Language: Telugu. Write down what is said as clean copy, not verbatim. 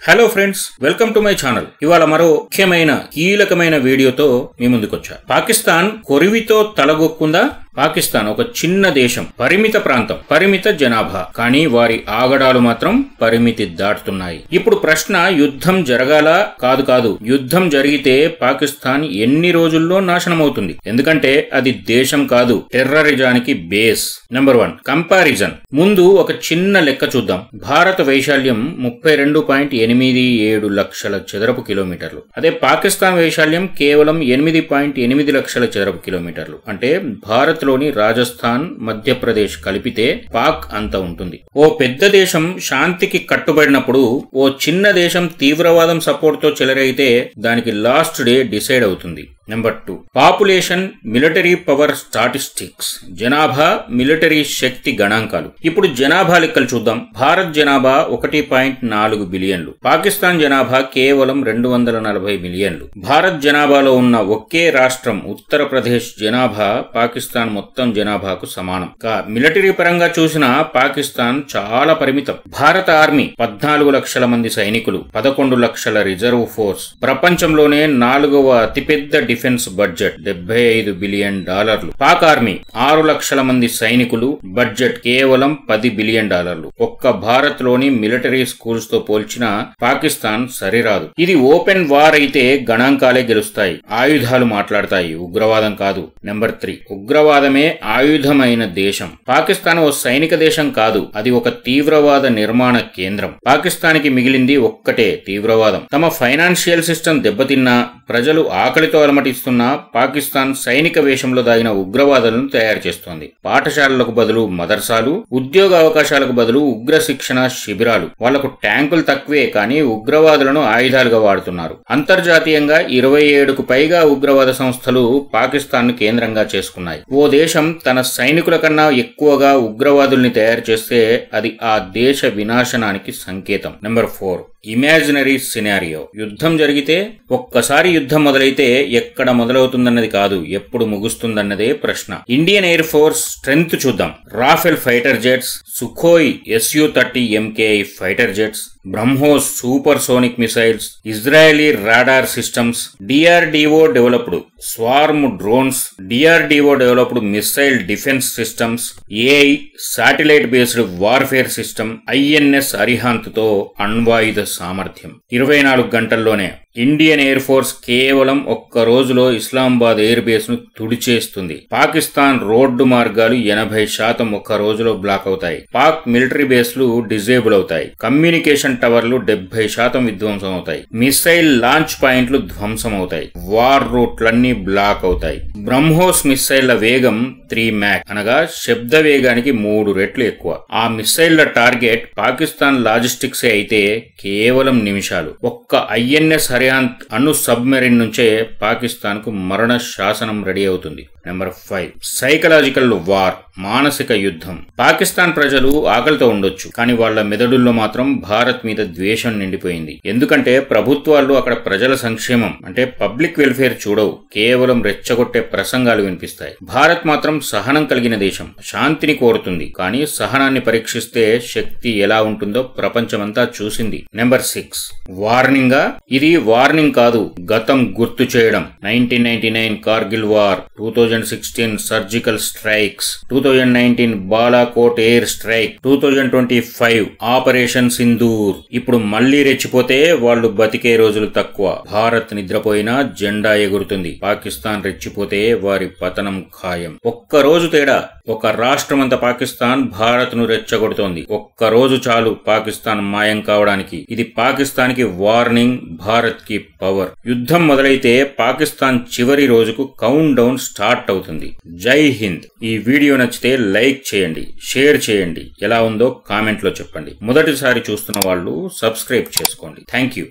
Hello friends, welcome to my channel. ఇవాళ మరో ముఖ్యమైన కీలకమైన వీడియోతో మీ ముందుకొచ్చా. పాకిస్తాన్ కొరివితో తలగొక్కుందా? పాకిస్తాన్ ఒక చిన్న దేశం, పరిమిత ప్రాంతం, పరిమిత జనాభా, కానీ వారి ఆగడాలు మాత్రం పరిమితి దాటుతున్నాయి. ఇప్పుడు ప్రశ్న, యుద్ధం జరగాలా? కాదు, యుద్ధం జరిగితే పాకిస్తాన్ ఎన్ని రోజుల్లో నాశనమవుతుంది. ఎందుకంటే అది దేశం కాదు, టెర్రరిజానికి బేస్. Number 1, comparison. ముందు ఒక చిన్న లెక్క చూద్దాం. భారత వైశాల్యం 32.87 లక్షల చదరపు కిలోమీటర్లు. అదే పాకిస్తాన్ వైశాల్యం కేవలం 8.8 లక్షల చదరపు కిలోమీటర్లు. అంటే భారత్ లోని రాజస్థాన్, మధ్యప్రదేశ్ కలిపితే పాక్ అంత ఉంటుంది. ఓ పెద్ద దేశం శాంతికి కట్టుబడినప్పుడు ఓ చిన్న దేశం తీవ్రవాదం సపోర్ట్ తో చెలరైతే దానికి లాస్ట్ డే డిసైడ్ అవుతుంది. Number 2, population, military power statistics. జనాభా, మిలిటరీ శక్తి గణాంకాలు. ఇప్పుడు జనాభా లెక్కలు చూద్దాం. భారత్ జనాభా 1.4 బిలియన్లు. పాకిస్తాన్ జనాభా కేవలం 240 మిలియన్లు. భారత్ జనాభాలో ఉన్న ఒకే రాష్ట్రం ఉత్తరప్రదేశ్ జనాభా పాకిస్తాన్ మొత్తం జనాభాకు సమానం. మిలిటరీ పరంగా చూసినా పాకిస్తాన్ చాలా పరిమితం. భారత ఆర్మీ 14 లక్షల మంది సైనికులు, 11 లక్షల రిజర్వ్ ఫోర్స్. ప్రపంచంలోనే 4వ అతిపెద్ద defence budget $75 billion. Pak army 6 లక్షల మంది సైనికులు, బడ్జెట్ కేవలం $10 బిలియన్. ఒక్క భారత్ లోని మిలిటరీ స్కూల్స్ తో పోల్చిన పాకిస్తాన్ సరిరాదు. ఇది ఓపెన్ వార్ అయితే గణాంకాలే గెలుస్తాయి, ఆయుధాలు మాట్లాడతాయి, ఉగ్రవాదం కాదు. నెంబర్ 3, ఉగ్రవాదమే ఆయుధమైన దేశం. పాకిస్తాన్ ఓ సైనిక దేశం కాదు, అది ఒక తీవ్రవాద నిర్మాణ కేంద్రం. పాకిస్తాన్కి మిగిలింది ఒక్కటే, తీవ్రవాదం. తమ ఫైనాన్షియల్ సిస్టమ్ దెబ్బతిన్నా, ప్రజలు ఆకలితో అలమటిస్తున్న పాకిస్తాన్ సైనిక వేషంలో దాగిన ఉగ్రవాదులను తయారు చేస్తోంది. పాఠశాలలకు బదులు మదర్సాలు, ఉద్యోగ అవకాశాలకు బదులు ఉగ్ర శిక్షణ శిబిరాలు. వాళ్లకు ట్యాంకులు తక్కువే, కానీ ఉగ్రవాదులను ఆయుధాలుగా వాడుతున్నారు. అంతర్జాతీయంగా 27కు పైగా ఉగ్రవాద సంస్థలు పాకిస్తాన్ ను కేంద్రంగా చేసుకున్నాయి. ఓ దేశం తన సైనికుల కన్నా ఎక్కువగా ఉగ్రవాదుల్ని తయారు చేస్తే అది ఆ దేశ వినాశనానికి సంకేతం. Number 4, imaginary scenario. యుద్ధం జరిగితే, ఒక్కసారి యుద్ధం మొదలైతే ఎక్కడ మొదలవుతుందన్నది కాదు, ఎప్పుడు ముగుస్తుందన్నదే ప్రశ్న. ఇండియన్ ఎయిర్ ఫోర్స్ స్ట్రెంగ్త్ చూద్దాం. Rafale fighter jets, Sukhoi Su-30 MKI fighter jets, BrahMos supersonic missiles, Israeli radar systems, DRDO developed swarm drones, DRDO developed missile defence systems, AI satellite based warfare system, INS Arihant తో అణ్వాయుధ సామర్థ్యం. 24 గంటల్లోనే ఇండియన్ ఎయిర్ ఫోర్స్ కేవలం ఒక్క రోజులో ఇస్లామాబాద్ ఎయిర్ బేస్ ను తుడిచేస్తుంది. పాకిస్తాన్ రోడ్డు మార్గాలు 80% ఒక్క రోజులో బ్లాక్ అవుతాయి. పాక్ మిలిటరీ బేస్లు డిజేబుల్ అవుతాయి. కమ్యూనికేషన్ టవర్లు 70% విధ్వంసం అవుతాయి. మిసైల్ లాంచ్ పాయింట్లు ధ్వంసం అవుతాయి. వార్ రూట్లన్నీ బ్లాక్ అవుతాయి. బ్రహ్మోస్ మిసైళ్ల వేగం 3 మ్యాక్, అనగా శబ్ద వేగానికి 3 రెట్లు ఎక్కువ. ఆ మిసైళ్ల టార్గెట్ పాకిస్తాన్ లాజిస్టిక్సే అయితే కేవలం నిమిషాలు. ఒక్క INS అరిహాంత్ అణు సబ్మెరీన్ నుంచే పాకిస్తాన్ కు మరణ శాసనం రెడీ అవుతుంది. నెంబర్ 5, సైకలాజికల్ వార్, మానసిక యుద్ధం. పాకిస్తాన్ ప్రజలు ఆకలితో ఉండొచ్చు, కానీ వాళ్ల మెదడుల్లో మాత్రం భారత్ మీద ద్వేషం నిండిపోయింది. ఎందుకంటే ప్రభుత్వాలు అక్కడ ప్రజల సంక్షేమం అంటే పబ్లిక్ వెల్ఫేర్ చూడవు, కేవలం రెచ్చగొట్టే ప్రసంగాలు వినిపిస్తాయి. భారత్ మాత్రం సహనం కలిగిన దేశం, శాంతిని కోరుతుంది, కానీ సహనాన్ని పరీక్షిస్తే శక్తి ఎలా ఉంటుందో ప్రపంచమంతా చూసింది. నెంబర్ 6, వార్నింగా. ఇది వార్నింగ్ కాదు, గతం గుర్తు చేయడం. 1999 Kargil war, 2016 surgical strikes, 2019 Balakot air strike, 2025 operation Sindoor. ఇప్పుడు మళ్లీ రెచ్చిపోతే వాళ్ళు బతికే రోజులు తక్కువ. భారత్ నిద్రపోయినా జెండా ఎగురుతుంది. పాకిస్తాన్ రెచ్చిపోతే వారి పతనం ఖాయం. ఒక్క రోజు తేడా, ఒక రాష్ట్రమంతా పాకిస్తాన్ భారత్ ను రెచ్చగొడుతోంది. ఒక్క రోజు చాలు పాకిస్తాన్ మాయం కావడానికి. ఇది పాకిస్తాన్ కి వార్నింగ్, భారత్ కి పవర్. యుద్ధం మొదలైతే పాకిస్తాన్ చివరి రోజుకు కౌంట్ డౌన్ స్టార్ట్ అవుతుంది. జై హింద్. ఈ వీడియో నచ్చితే లైక్ చేయండి, షేర్ చేయండి, ఎలా ఉందో కామెంట్ లో చెప్పండి. మొదటిసారి చూస్తున్న వాళ్ళు సబ్స్క్రైబ్ చేసుకోండి. Thank you.